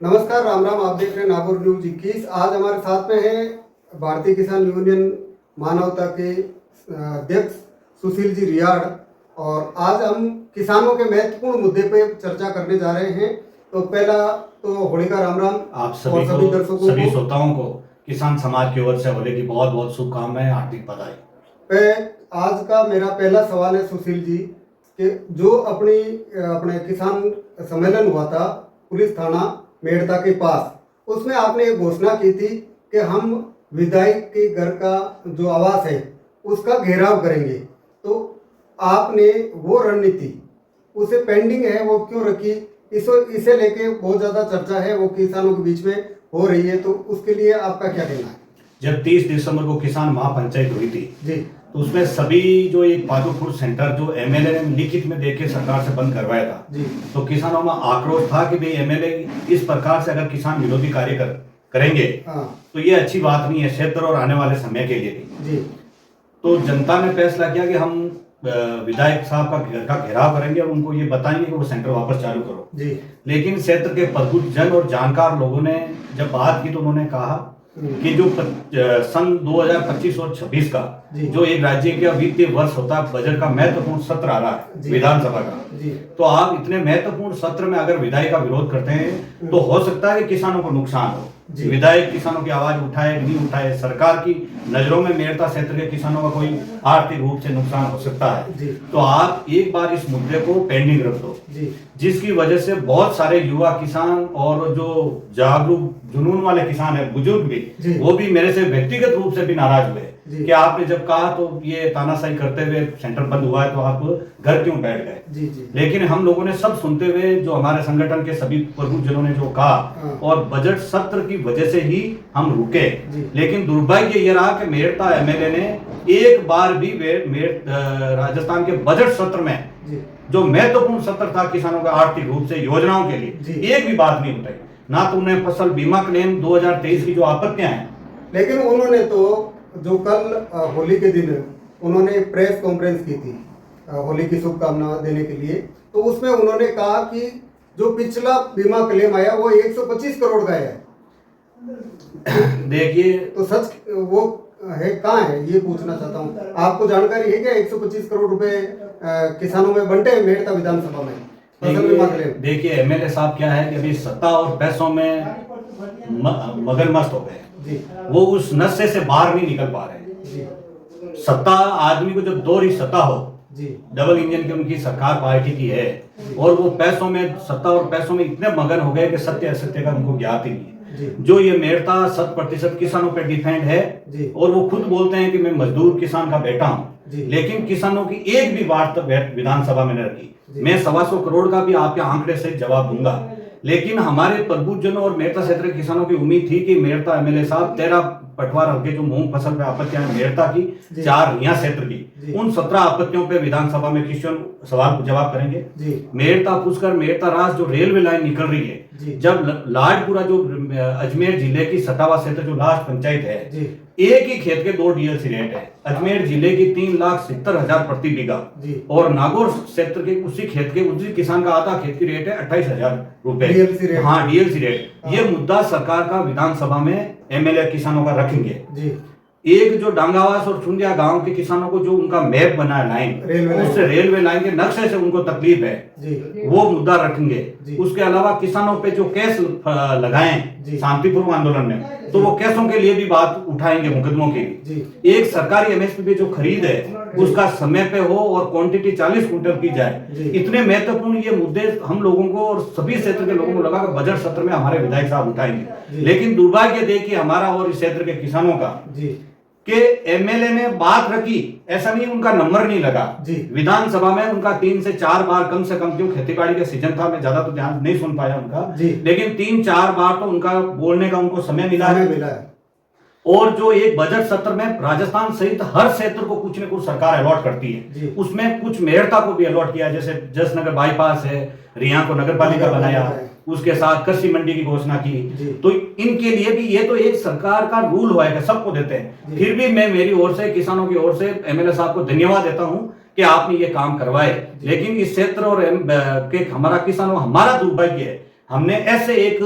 नमस्कार, राम राम। आप देख रहे हैं नागौर न्यूज 21। आज हमारे साथ में है भारतीय किसान यूनियन मानवता के अध्यक्ष सुशील जी रियाड़, और आज हम किसानों के महत्वपूर्ण मुद्दे पे चर्चा करने जा रहे हैं। तो पहला तो होली का राम राम आप सभी और सभी दर्शकों को, सभी श्रोताओं को किसान समाज की ओर से होली की बहुत बहुत शुभकामनाएं, हार्दिक बधाई। आज का मेरा पहला सवाल है सुशील जी कि जो अपने किसान सम्मेलन हुआ था पुलिस थाना मेड़ता के पास, उसमें आपने एक घोषणा की थी कि हम विधायक के घर का जो आवास है उसका घेराव करेंगे। तो आपने वो रणनीति उसे पेंडिंग है, वो क्यों रखी? इसे लेके बहुत ज़्यादा चर्चा है, वो किसानों के बीच में हो रही है, तो उसके लिए आपका क्या कहना है? जब 30 दिसंबर को किसान महापंचायत हुई थी जी, तो उसमें सभी जो एक पादुपुर सेंटर जो एमएलए ने लिखित में देके सरकार से बंद करवाया था जी, तो किसानों में आक्रोश था कि भाई एमएलए इस प्रकार से अगर किसान विरोधी कार्य करेंगे हाँ तो ये अच्छी बात नहीं है क्षेत्र और आने वाले समय के लिए भी। जी, तो जनता ने फैसला किया कि हम विधायक साहब का घर का घेराव करेंगे और उनको ये बताएंगे कि वो सेंटर वापस चालू करो जी, लेकिन क्षेत्र के प्रबुद्ध जन और जानकार लोगों ने जब बात की तो उन्होंने कहा कि जो सन 2025 और 26 का जो एक राज्य का वित्तीय वर्ष होता है, बजट का महत्वपूर्ण सत्र आ रहा है विधानसभा का, तो आप इतने महत्वपूर्ण सत्र में अगर विधायक का विरोध करते हैं तो हो सकता है कि किसानों को नुकसान हो। विधायक किसानों की आवाज उठाए नहीं उठाए, सरकार की नजरों में मेड़ता क्षेत्र के किसानों का कोई आर्थिक रूप से नुकसान हो सकता है। तो आप एक बार इस मुद्दे को पेंडिंग रख दो, जिसकी वजह से बहुत सारे युवा किसान और जो जागरूक जुनून वाले किसान है, बुजुर्ग भी, वो भी मेरे से व्यक्तिगत रूप से भी नाराज हुए कि आपने जब कहा तो ये तानाशाही करते हुए सेंटर बंद हुआ है तो आप घर क्यों बैठ गए। लेकिन हम लोगों ने सब सुनते हुए जो हमारे संगठन के सभी प्रमुख जनों ने जो कहा और बजट सत्र की वजह से ही हम रुके। लेकिन दुर्भाग्य ये रहा कि मेड़ता एमएलए ने एक बार भी राजस्थान के बजट सत्र में जो महत्वपूर्ण सत्र था किसानों का आर्थिक रूप से योजनाओं के लिए एक भी बात नहीं उठाई। ना तो उन्हें फसल बीमा क्लेम 2023 की जो आपत्तियां हैं, लेकिन उन्होंने तो जो कल होली के दिन उन्होंने प्रेस कॉन्फ्रेंस की थी होली की शुभकामना देने के लिए, तो उसमें उन्होंने कहा कि जो पिछला बीमा क्लेम आया वो 125 करोड़ का है। देखिए तो सच वो है कहाँ है, ये पूछना चाहता हूँ। आपको जानकारी है क्या 125 करोड़ रुपए किसानों में बंटे हैं मेड़ता विधानसभा में फसल बीमा क्लेम? देखिए एमएलए साहब क्या है कि अभी सत्ता और पैसों में मगनमस्त हो गए, वो उस नशे से बाहर नहीं निकल पा रहे। सत्ता आदमी को जब दोहरी सत्ता हो, डबल इंजन की उनकी सरकार पार्टी की है, और वो पैसों में सत्ता और पैसों में इतने मगन हो गए कि सत्य असत्य का उनको ज्ञात ही नहीं है। जो ये मेड़ता 100% किसानों पे डिपेंड है और वो खुद बोलते हैं कि मैं मजदूर किसान का बेटा हूँ, लेकिन किसानों की एक भी बात विधानसभा में न रखी। मैं 125 करोड़ का भी आपके आंकड़े से जवाब दूंगा, लेकिन हमारे प्रबुद्धजनों और मेड़ता क्षेत्र के किसानों की उम्मीद थी कि मेड़ता एमएलए साहब 13 पटवार हल्के जो मूंग फसल पे आपत्तियां हैं मेड़ता की, 4 रिया क्षेत्र की, उन 17 आपत्तियों पे विधानसभा में क्वेश्चन सवाल जवाब करेंगे। मेड़ता पुष्कर मेड़ता राज जो रेलवे लाइन निकल रही है, जब लाडपुरा जो अजमेर जिले की सटावा क्षेत्र जो लास्ट पंचायत है, एक ही खेत के 2 डीएलसी रेट है। अजमेर जिले की 3,70,000 प्रति बीघा और नागौर क्षेत्र के उसी खेत के उसी किसान का आधा खेत की रेट है 28,000 रुपए। हाँ, डीएलसी रेट। ये मुद्दा सरकार का विधानसभा में एमएलए किसानों का रखेंगे। एक जो डांगावास और चुंडिया गांव के किसानों को जो उनका मैप बना है लाइन, उससे रेलवे लाइन के नक्शे से उनको तकलीफ है, वो मुद्दा रखेंगे। उसके अलावा किसानों पे जो केस लगाए शांतिपूर्व आंदोलन में, तो वो केसों के लिए भी बात उठाएंगे, मुकदमों के लिए। एक सरकारी एमएसपी पे जो खरीद है उसका समय पे हो और क्वांटिटी 40 क्विंटल की जाए। इतने महत्वपूर्ण ये मुद्दे हम लोगों को और सभी क्षेत्र के लोगों को लगा कि बजट सत्र में हमारे विधायक साहब उठाएंगे, लेकिन दुर्भाग्य देखिए हमारा और इस क्षेत्र के किसानों का कि एमएलए ने बात रखी, ऐसा नहीं उनका नंबर नहीं लगा विधानसभा में। उनका 3 से 4 बार कम से कम, क्यों खेतीबाड़ी का सीजन था, मैं ज्यादा तो ध्यान नहीं सुन पाया उनका, लेकिन 3-4 बार तो उनका बोलने का उनको समय मिला है। और जो एक बजट सत्र में राजस्थान सहित हर क्षेत्र को कुछ न कुछ सरकार अलॉट करती है, उसमें कुछ मेड़ता को भी अलॉट किया, जैसे जसनगर बाईपास है, रिया को नगर पालिका बनाया, उसके साथ कृषि मंडी की घोषणा की। तो इनके लिए भी ये तो एक सरकार का रूल हुआ है, सबको देते हैं। फिर भी मैं मेरी ओर से, किसानों की ओर से एमएलए साहब को धन्यवाद देता हूं कि आपने ये काम करवाए। लेकिन इस क्षेत्र और के हमारा किसानों, हमारा दुर्भाग्य है, हमने ऐसे एक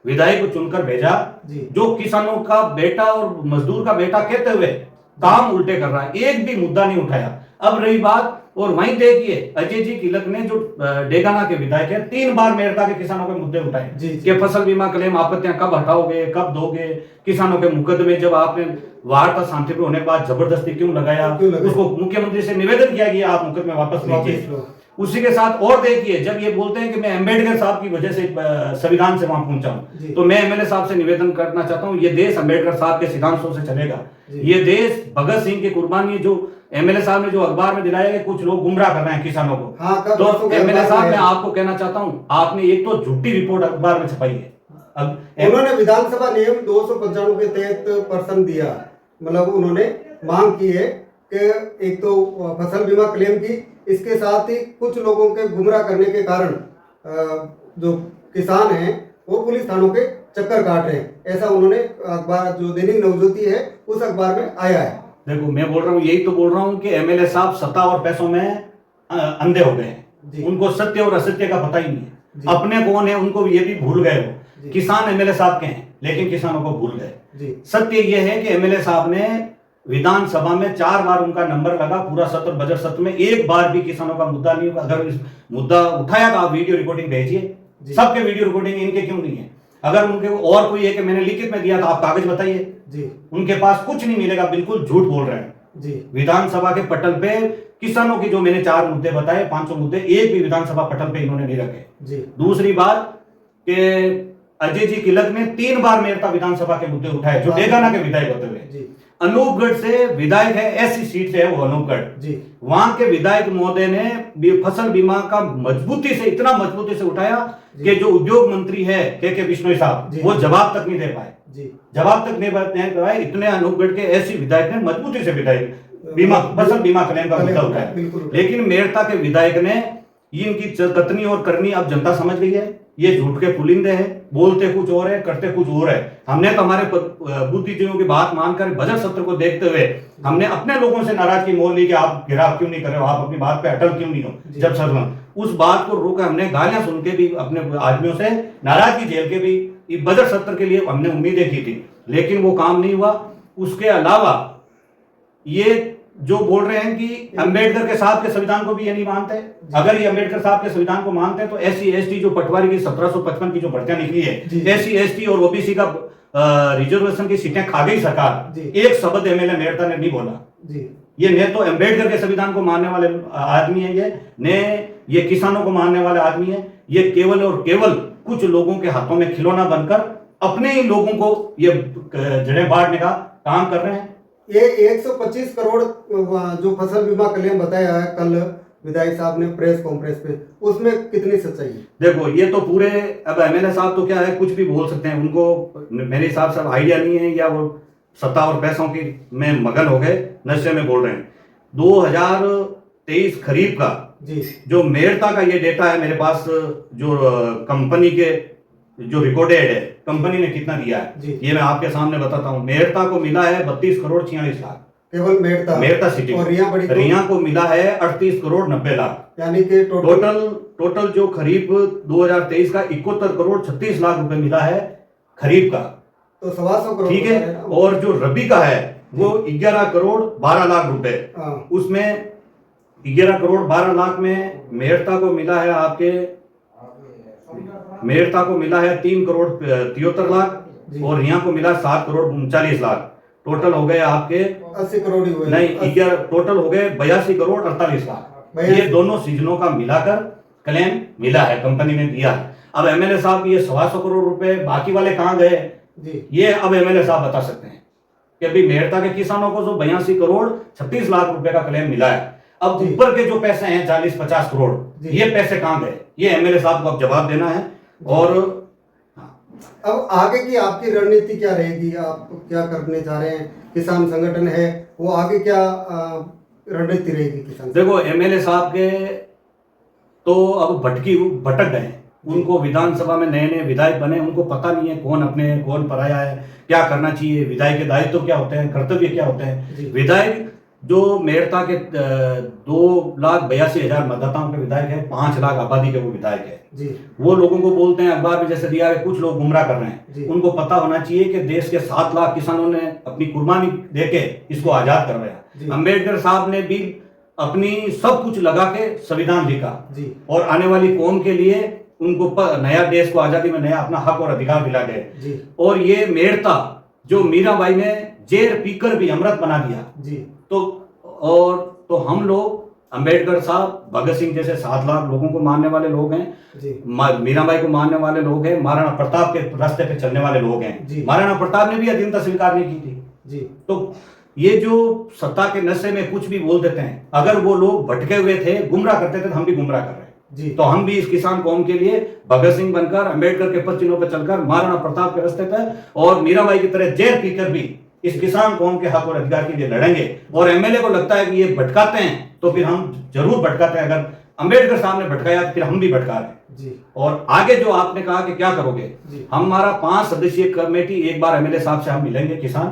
विधायक को चुनकर भेजा, जी। जो किसानों का बेटा और मजदूर का बेटा कहते हुए काम उल्टे कर रहा है, एक भी मुद्दा नहीं उठाया। अब रही बात, और वहीं देखिए अजय जी किलक ने जो डेगाना के विधायक है 3 बार मेड़ता के किसानों के मुद्दे उठाए कि फसल बीमा क्लेम आपत्तियां कब हटाओगे, कब दोगे, किसानों के मुकदमे जब आपने वार्ता शांतिपूर्ण होने के बाद जबरदस्ती क्यों लगाया, उसको मुख्यमंत्री से निवेदन किया कि आप मुकदमे वापस लीजिए। उसी के साथ और देखिए, जब ये बोलते हैं कि मैं अम्बेडकर साहब की वजह से संविधान से वहां पहुंचा हूं, तो मैं एमएलए साहब से निवेदन करना चाहता हूं, ये देश अम्बेडकर साहब के सिद्धांतों से चलेगा। ये देश भगत सिंह की कुर्बानी जो एमएलए साहब ने जो अखबार में दिलाया है, कुछ लोग गुमराह कर रहे हैं किसानों को। तो एमएलए साहब मैं आपको कहना चाहता हूं, आपने एक तो झूठी रिपोर्ट अखबार में छपाई है। अब उन्होंने विधानसभा नियम 295 के तहत प्रश्न दिया, मतलब उन्होंने मांग की है कि एक तो फसल बीमा क्लेम की, इसके साथ ही कुछ लोगों के गुमराह करने के कारण जो किसान हैं वो पुलिस थानों के चक्कर काट रहे हैं, ऐसा उन्होंने अखबार जो दैनिक नवज्योति है उस अखबार में आया है। देखो मैं बोल रहा हूँ, यही तो बोल रहा हूँ कि एमएलए साहब सत्ता और पैसों में अंधे हो गए हैं, उनको सत्य और असत्य का पता ही नहीं है, अपने कौन है उनको ये भी भूल गए हो। किसान एमएलए साहब के हैं लेकिन किसानों को भूल गए। सत्य यह है कि एमएलए साहब ने विधानसभा में 4 बार उनका नंबर लगा, पूरा सत्र बजट सत्र में एक बार भी किसानों का मुद्दा नहीं हुआ। अगर इस मुद्दा उठाया तो आप वीडियो रिकॉर्डिंग भेजिए, सबके वीडियो रिकॉर्डिंग, इनके क्यों नहीं है? अगर उनके और कोई है कि मैंने लिखित में दिया तो आप कागज बताइए। उनके पास कुछ नहीं मिलेगा, बिल्कुल झूठ बोल रहे हैं। विधानसभा के पटल पे किसानों की जो मैंने 4 मुद्दे बताए, 500 मुद्दे, एक भी विधानसभा पटल पे इन्होंने नहीं रखे। दूसरी बात कि अजय जी किलक ने 3 बार मेरता विधानसभा के मुद्दे उठाए, जो डेगाना के विधायक होते हुए। अनूपगढ़ से विधायक है, ऐसी सीट से है वो अनूपगढ़, वहां के विधायक महोदय ने फसल बीमा का मजबूती से, इतना मजबूती से उठाया कि जो उद्योग मंत्री है के बिश्नोई साहब, वो जवाब तक नहीं दे पाए, जवाब तक नहीं पाए। इतने अनूपगढ़ के ऐसी विधायक ने मजबूती से विधायक बीमा फसल बीमा क्लेम का मुद्दा उठाया। लेकिन मेरता के विधायक ने इनकी कतनी और करनी अब जनता समझ गई है, ये झूठ के पुलिंदे हैं, बोलते कुछ और है, करते कुछ और है। हमने तो हमारे बुद्धिजीवियों की बात मानकर बजट सत्र को देखते हुए हमने अपने लोगों से नाराजगी मोल ली कि आप गिराव क्यों नहीं कर रहे हो, आप अपनी बात पे अटल क्यों नहीं हो। जब सर उस बात को रोका, हमने गालियां सुन के भी अपने आदमियों से नाराजगी झेल के भी बजट सत्र के लिए हमने उम्मीदें की थी, लेकिन वो काम नहीं हुआ। उसके अलावा ये जो बोल रहे हैं कि अंबेडकर के साहब के संविधान को भी ये नहीं मानते, अगर ये अंबेडकर साहब के संविधान को मानते हैं तो एससी एसटी जो पटवारी की 1755 की जो भर्तियां निकली है, एससी एसटी और ओबीसी का रिजर्वेशन की सीटें खा गई सरकार, एक शब्द एमएलए मेरता ने नहीं बोला। ये ने तो अंबेडकर के संविधान को मानने वाले आदमी है, ये किसानों को मानने वाले आदमी है। ये केवल और केवल कुछ लोगों के हाथों में खिलौना बनकर अपने ही लोगों को ये जड़ें बांटने का काम कर रहे हैं। ये 125 करोड़ जो फसल बीमा क्लेम बताया है कल विधायक साहब ने प्रेस कॉन्फ्रेंस पे, उसमें कितनी सच्चाई है? देखो ये तो पूरे, अब एमएलए साहब तो क्या है, कुछ भी बोल सकते हैं, उनको मेरे हिसाब से आइडिया नहीं है, या वो सत्ता और पैसों की में मगन हो गए, नशे में बोल रहे हैं। 2023 खरीफ का जो मेरता का ये डेटा है मेरे पास, जो कंपनी के जो रिकॉर्डेड है, कंपनी ने कितना दिया है ये मैं आपके सामने बताता हूँ। मेरता को मिला है 32 करोड़ 46 लाख, केवल मेरता सिटी। और रिया को मिला है 38 करोड़ 90 लाख, यानी कि टोटल जो खरीफ 2023 का 71 करोड़ 36 लाख रुपए मिला है खरीफ का, तो 125 करोड़, ठीक है। और जो रबी का है वो 11 करोड़ 12 लाख रुपए, उसमें 11 करोड़ 12 लाख में मेरता को मिला है आपके, मेरता को मिला है 3 करोड़ 73 लाख और रिया को मिला 7 करोड़ 39 लाख। टोटल हो गए आपके 80 करोड़ हुए, नहीं, टोटल हो गए 82 करोड़ 48 लाख। ये दोनों सीजनों का मिलाकर क्लेम मिला है, कंपनी ने दिया है। अब एमएलए साहब ये 125 करोड़ रुपए बाकी वाले कहां गए, ये अब एमएलए साहब बता सकते हैं कि अभी मेरता के किसानों को जो 82 करोड़ 36 लाख रुपए का क्लेम मिला है, अब ऊपर के जो पैसे हैं 40-50 करोड़, ये पैसे कहां गए, ये एमएलए साहब को अब जवाब देना है। और अब आगे की आपकी रणनीति क्या रहेगी, आप क्या करने जा रहे हैं? किसान संगठन है वो, आगे क्या रणनीति रहेगी किसान? देखो एमएलए साहब के तो अब भटक गए, उनको विधानसभा में नए विधायक बने, उनको पता नहीं है कौन अपने है कौन पराया है, क्या करना चाहिए, विधायक के दायित्व क्या होते हैं, कर्तव्य क्या होते हैं। विधायक जो मेड़ता के 2,82,000 मतदाताओं के विधायक है, 5 लाख आबादी के वो विधायक है जी। वो लोगों को बोलते हैं, अखबार में जैसे दिया है, कुछ लोग गुमराह कर रहे जी। हैं। उनको पता होना चाहिए कि देश के 7 लाख किसानों ने अपनी कुर्बानी देके इसको आजाद जी। करवाया। अंबेडकर साहब ने भी अपनी सब कुछ लगा के संविधान लिखा जी। और आने वाली कौम के लिए उनको नया देश को आजादी में नया अपना हक और अधिकार दिला गए। जी। और ये मेड़ता जो मीराबाई ने जेर पीकर भी अमृत बना दिया। जी। तो हम लोग अंबेडकर साहब, भगत सिंह जैसे 7 लाख लोगों को मानने वाले लोग हैं, मीराबाई को मानने वाले लोग हैं, महाराणा प्रताप के रास्ते पे चलने वाले लोग हैं। महाराणा प्रताप ने भी अधीनता स्वीकार नहीं की थी जी। तो ये जो सत्ता के नशे में कुछ भी बोल देते हैं, अगर वो लोग भटके हुए थे, गुमराह करते थे, तो हम भी गुमराह कर रहे हैं जी। तो हम भी इस किसान कौम के लिए भगत सिंह बनकर, अंबेडकर के पद चिन्हों पर चलकर, महाराणा प्रताप के रास्ते पर और मीराबाई की तरह जेल पीकर भी इस किसान कौम के हक और अधिकार के लिए लड़ेंगे। और एमएलए को लगता है कि ये भटकाते हैं तो फिर हम जरूर भटकाते हैं। अगर अंबेडकर साहब ने भटकाया तो फिर हम भी भटका रहे जी। और आगे जो आपने कहा कि क्या करोगे, हमारा 5 सदस्यीय कमेटी एक बार एमएलए साहब से हम मिलेंगे किसान,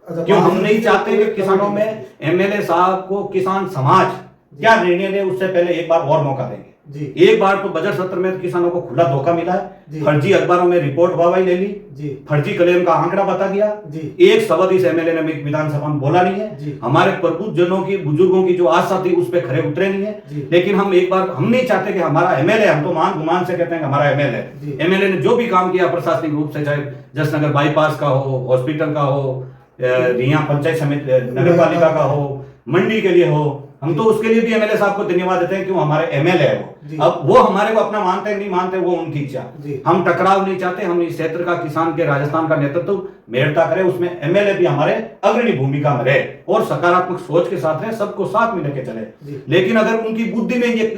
क्यों हम नहीं चाहते कि किसानों में एमएलए साहब को किसान समाज क्या निर्णय ले उससे पहले एक बार और मौका देंगे जी। एक बार तो बजट सत्र में किसानों को खुला धोखा मिला है, फर्जी अखबारों में रिपोर्ट वाहवाही ले ली जी। फर्जी क्लेम का आंकड़ा बता दिया जी। एक शब्द इस एमएलए ने विधानसभा में बोला नहीं है जी। हमारे प्रबुद्ध जनों की, बुजुर्गों की जो आशा थी उस पर खरे उतरे नहीं है। लेकिन हम एक बार, हम नहीं चाहते कि हमारा एमएलए, हम तो मान गुमान से कहते हैं कि हमारा एमएलए ने जो भी काम किया प्रशासनिक रूप से, चाहे जसनगर बाईपास का हो, हॉस्पिटल का हो, रिया पंचायत समिति नगर पालिका का हो, मंडी के लिए हो, हम तो उसके लिए भी एमएलए साहब को धन्यवाद देते हैं, क्यों हमारे एमएलए है वो। अब वो हमारे को अपना मानते हैं नहीं मानते, वो उनकी इच्छा। हम टकराव नहीं चाहते, हम इस क्षेत्र का, किसान के, राजस्थान का नेतृत्व मेड़ता करे, उसमें एमएलए भी हमारे अग्रणी भूमिका में रहे और सकारात्मक सोच के साथ रहे, सबको साथ में लेके चले। लेकिन अगर उनकी बुद्धि में ये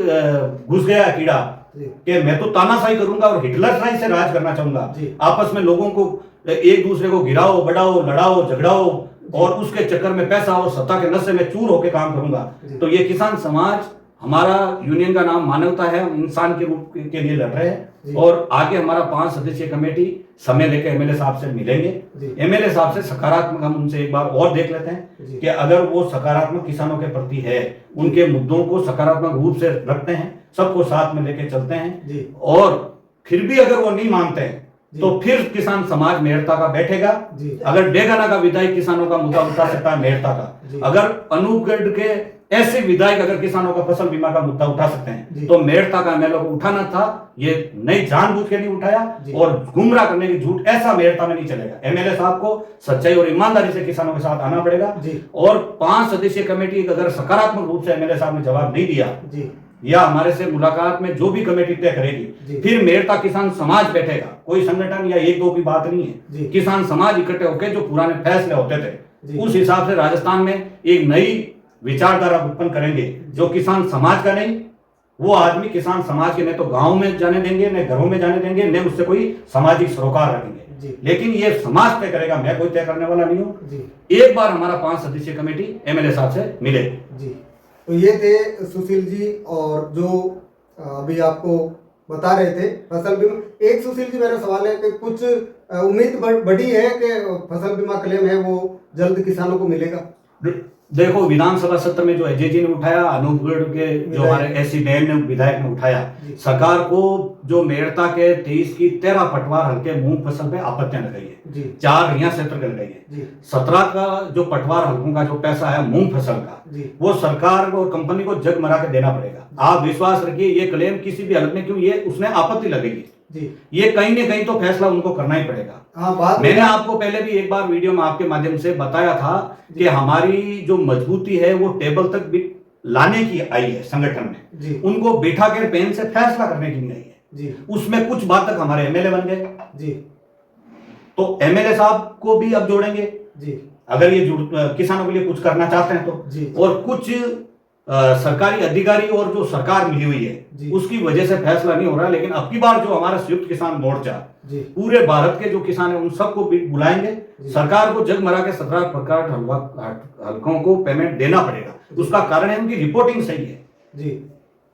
घुस गया कीड़ा कि मैं तो तानाशाही करूंगा और हिटलरशाही से राज करना चाहूंगा, आपस में लोगों को एक दूसरे को गिराओ, बढ़ाओ, लड़ाओ, झगड़ाओ और उसके चक्कर में पैसा और सत्ता के नशे में चूर होकर काम करूंगा, तो ये किसान समाज, हमारा यूनियन का नाम मानवता है, हम इंसान के रूप के लिए लड़ रहे हैं और आगे हमारा 5 सदस्यीय कमेटी समय लेकर एमएलए साहब से मिलेंगे। एमएलए साहब से सकारात्मक हम उनसे एक बार और देख लेते हैं कि अगर वो सकारात्मक किसानों के प्रति है, उनके मुद्दों को सकारात्मक रूप से रखते हैं, सबको साथ में लेके चलते हैं और फिर भी अगर वो नहीं मानते हैं तो फिर किसान समाज मेड़ता का बैठेगा। अगर डेगाना का विधायक किसानों का मुद्दा उठा सकता है मेड़ता का, अगर अनूपगढ़ के ऐसे विधायक अगर किसानों का फसल बीमा का मुद्दा उठा सकते हैं तो मेड़ता का एमएलए को उठाना था। ये नहीं जानबूझ के नहीं उठाया और गुमराह करने की झूठ ऐसा मेड़ता में नहीं चलेगा। एमएलए साहब को सच्चाई और ईमानदारी से किसानों के साथ आना पड़ेगा और 5 सदस्यीय कमेटी अगर सकारात्मक रूप से एमएलए साहब ने जवाब नहीं दिया या हमारे से मुलाकात में जो भी कमेटी तय करेगी, फिर मेड़ता किसान समाज बैठेगा। कोई संगठन या 1-2 की बात नहीं है, किसान समाज इकट्ठे होकर जो पुराने फैसले होते थे उस हिसाब से राजस्थान में एक नई विचारधारा उत्पन्न करेंगे जो किसान समाज का नहीं, वो आदमी किसान समाज के न तो गांव में जाने देंगे, न घरों में जाने देंगे, न उससे कोई सामाजिक सरोकार रखेंगे। लेकिन ये समाज तय करेगा, मैं कोई तय करने वाला नहीं हूँ। एक बार हमारा 5 सदस्यीय कमेटी एमएलए साहब से मिले। तो ये थे सुशील जी, और जो अभी आपको बता रहे थे फसल बीमा। एक सुशील जी, मेरा सवाल है कि कुछ उम्मीद बढ़ी है कि फसल बीमा क्लेम है वो जल्द किसानों को मिलेगा? देखो, विधानसभा सत्र में जो अजय जी ने उठाया, अनूपगढ़ के जो हमारे एसी बहन ने विधायक ने उठाया, सरकार को जो मेड़ता के 23 की 13 पटवार हल्के मूंग फसल पे आपत्तियां लगाई है, 4 रिया क्षेत्र के लगाई है। 17 का जो पटवार हल्कों का जो पैसा है मूंग फसल का, वो सरकार और कंपनी को जग मरा के देना पड़ेगा। आप विश्वास रखिए, ये क्लेम किसी भी हल्क में क्यों, ये उसने आपत्ति लगेगी, ये कहीं न कहीं तो फैसला उनको करना ही पड़ेगा। मैंने आपको पहले भी एक बार वीडियो में आपके माध्यम से बताया था कि हमारी जो मजबूती है वो टेबल तक भी लाने की आई है संगठन में, उनको बैठा कर पेन से फैसला करने की नहीं आई है। उसमें कुछ बात तक हमारे एमएलए बन गए, तो एमएलए साहब को भी अब जोड़ेंगे अगर ये किसानों के लिए कुछ करना चाहते हैं तो। और कुछ सरकारी अधिकारी और जो सरकार मिली हुई है उसकी वजह से फैसला नहीं हो रहा, लेकिन अब की बार जो हमारा संयुक्त किसान मोर्चा पूरे भारत के जो किसान है उन सबको बुलाएंगे। सरकार को जग मरा के 17 प्रकार हल्कों को पेमेंट देना पड़ेगा। उसका कारण है उनकी रिपोर्टिंग सही है।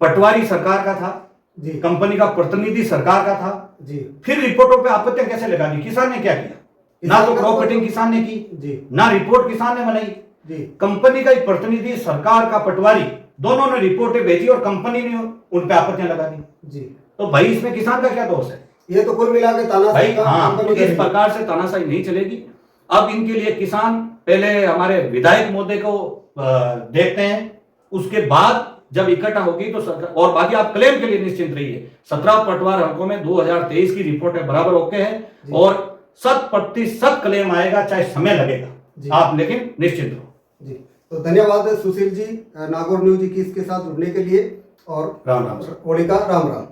पटवारी सरकार का था, कंपनी का प्रतिनिधि सरकार का था, फिर रिपोर्टों पे आपत्तियां कैसे लगा दी? किसान ने क्या किया? ना तो क्रॉप कटिंग किसान ने की, ना रिपोर्ट किसान ने बनाई। जी। कंपनी का एक प्रतिनिधि, सरकार का पटवारी, दोनों ने रिपोर्टें भेजी और कंपनी ने उन पे आपत्तियां लगा दी। जी। तो भाई इसमें किसान का क्या दोष है? ये तो कुल मिला के तानाशाही भाई का हाँ, कंपनी इस करेगी। प्रकार से तानाशाही नहीं चलेगी। अब इनके लिए किसान पहले हमारे विधायक महोदय को देखते हैं, उसके बाद जब इकट्ठा होगी तो सरकार, और बाकी आप क्लेम के लिए निश्चिंत रहिए। 17 पटवार हलकों में 2023 की रिपोर्टें बराबर ओके है और 100% क्लेम आएगा, चाहे समय लगेगा, आप लेकिन निश्चिंत रहो। जी, तो धन्यवाद सुशील जी नागौर न्यूज 21 के साथ जुड़ने के लिए, और राम राम। होली का राम राम।